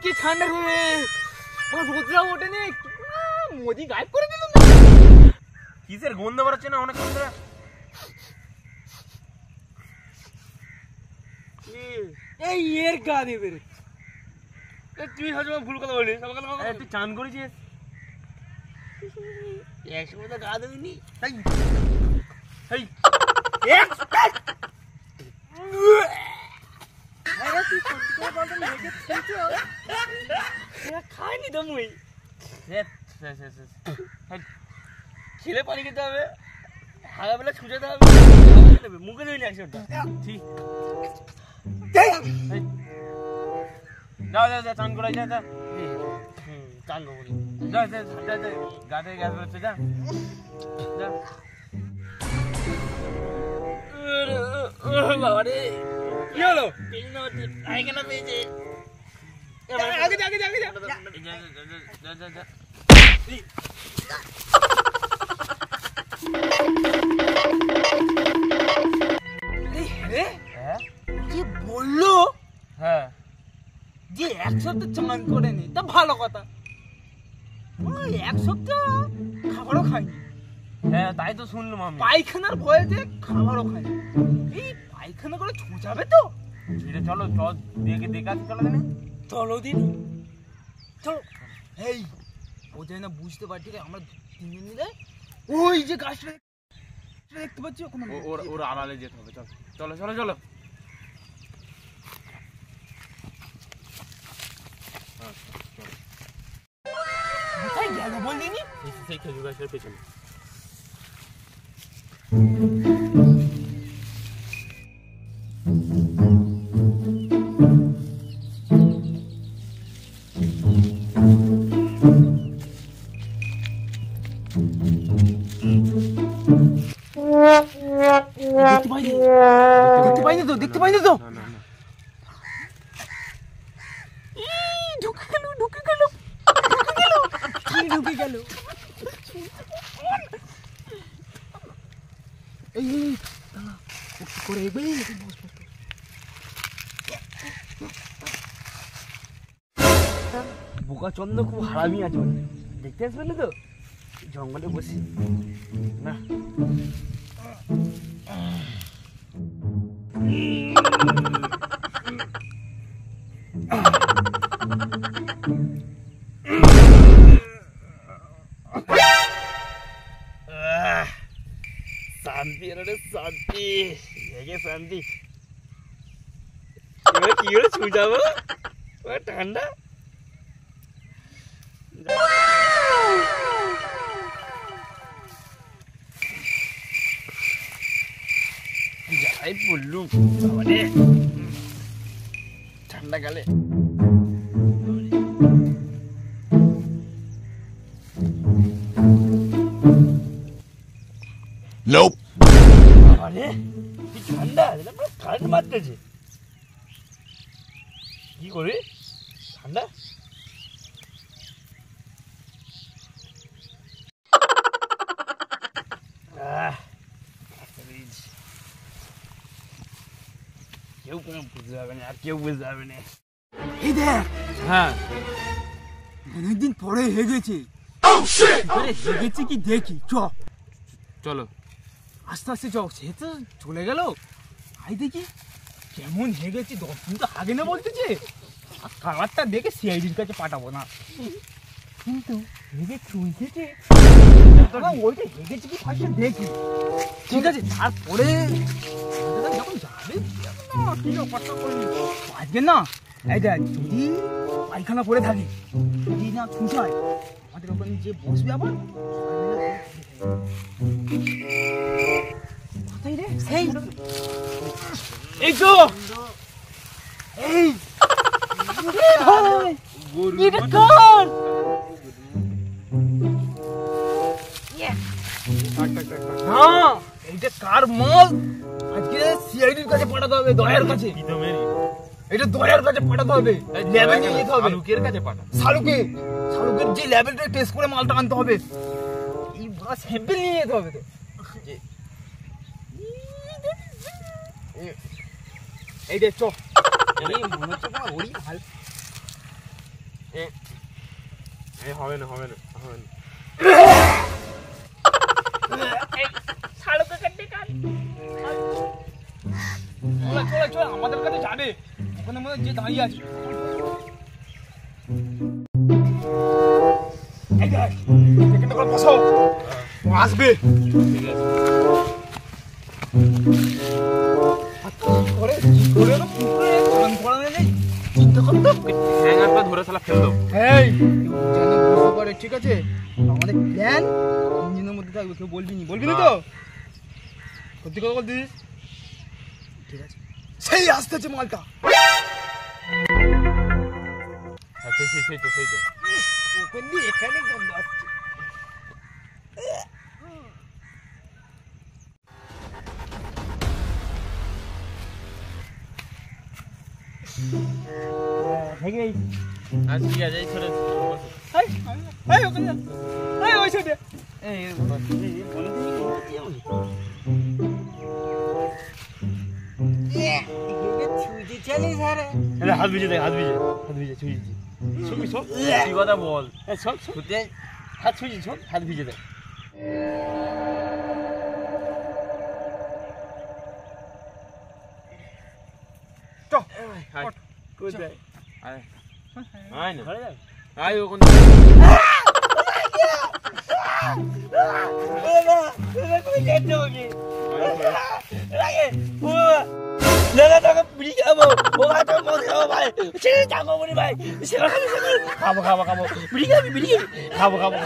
কি ঠান্ডা রে, রোদরা ওঠে নে, মোদি গায়েব করে দিল। কিসের গন্ধ বেরোচ্ছে না অনেকক্ষণ ধরে? এই এর গা দিয়ে বেরোচ্ছে। তুই হয়তো ভুল কথা বলিস, তুই চান করেছিস? একসময় তো গা দেবিনি। খাইনি তো মুই, ছেলে পানি খেতে হবে, হাগাবেলা ছুটাতে হবে, মুখে দেয়নি একশোটা। ঠিক যাও যাও যা চান করাই যা যা। চান করি যা যা যা যা, গা থেকে গ্যাস বেরোচ্ছে, যা যা। বাবা রে, কি হলো? পায়খানা পেয়েছে। আগে যা আগে যা আগে যা যা যা যা। কি বললো? হ্যাঁ যে এক সপ্তাহ চান করেনি, তা ভালো কথা। এক সপ্তাহ খাবারও খাইনি। হ্যাঁ তাই তো শুনলাম আমি। পায়খানার ভয়েতে খাবারও খাইনি। এই পায়খানা করে ছুঁচাবে তো। সেটা চলো চল দেখে দেখে আসি, চলো জানি। চলো দিন, চলো। এই ও যাই না বুঝতে পারছি রে, আমরা তিনজন মিলে ওই যে গাছটা দেখতে পাচ্ছি ওখানে ওর আড়ালে যেতে হবে। চলো চলো চলো চলো। কোথায় গেল বলিনি? সেই খেজুর গাছের পেছনে। দেখতে পাইনি তো। ঢুকে গেল। বোকা চন্দ্র খুব হারামি আছে, দেখতে আসবে না তো জঙ্গলে বসে না। শান্তি রে শান্তি, শান্তি। কি করে ছুঁ যাবো, ঠান্ডা। যাই বললুম ঠান্ডা কালে। ঠান্ডা কারেন্ট মারতেছে, কি করবি ঠান্ডা। কেউ কোনো বুঝতে পারবে না, আর কেউ বুঝতে পারবে না। এই দেখ, হ্যাঁ অনেকদিন পরে হেগেছে। হেগেছে কি দেখি, চলো আস্তে আস্তে চ। সে তো চলে গেল, আই দেখি কেমন হেগেছে। 10 দিন তো হাগে না বলতেছে। আর কালারটা দেখে সিআইডির কাছে পাঠাবো না, কিন্তু হেগে চলতেছে। ওইটা হেগেছে কি ফার্স্টে দেখি, ঠিক আছে? তারপরে যখন যাবে কি ব্যাপারটা করবি আজকে না। এই দেখ, যদি পায়খানা করে থাকে, যদি না ছুঁচায়, আমাদের ওখানে যে বসবে আবার কোথায় রে? এই তো এই এইটা কার মাল? আজকে সিআইডির কাছে পাঠাতে হবে, দয়ার কাছে। এটা দয়ার কাছে পাঠাতে হবে, ল্যাবে নিয়ে যেতে হবে। শালুকের কাছে পাঠা, শালুকের যে ল্যাবরেটরি টেস্ট করে মালটা আনতে হবে। এই বড় স্যাম্পল নিয়ে যেতে হবে তো। এই দেখ, চ। এই মনে হচ্ছে না ওই হাল এই হবে না হবে না হবে না শালকে কাটতে কাট চল চল আমাদের কাছে যাবে ওখানে মনে যে দাঁড়িয়ে আছে এই দেখ এখানে করে বসো ও আসবে ঠিক আছে করে করে তো পুরো কান পড়ানো নেই চিন্তা করতে হ্যাঙ্গারটা ধরে শালা ফেল দাও এই যেন বুঝতে পারে ঠিক আছে আমাদের প্ল্যান ইঞ্জিনের মধ্যে থাকবে কেউ বলবি না তো সত্যি কথা বলতিস ঠিক আছে সেই আসতেছে মালটা সেই তো ওখানে এখানে গন্ধ আসছে ঠিক আছে এই ছোট এই ওখানে এই ওই সাইডে এই বলে দিই হাত ভিজে ছবি সব কি কথা বল সব ছুটে হাত ছুঁজি সব হাত ভিজে দেয় কোথায় আয় না আয় ওখানে খাবো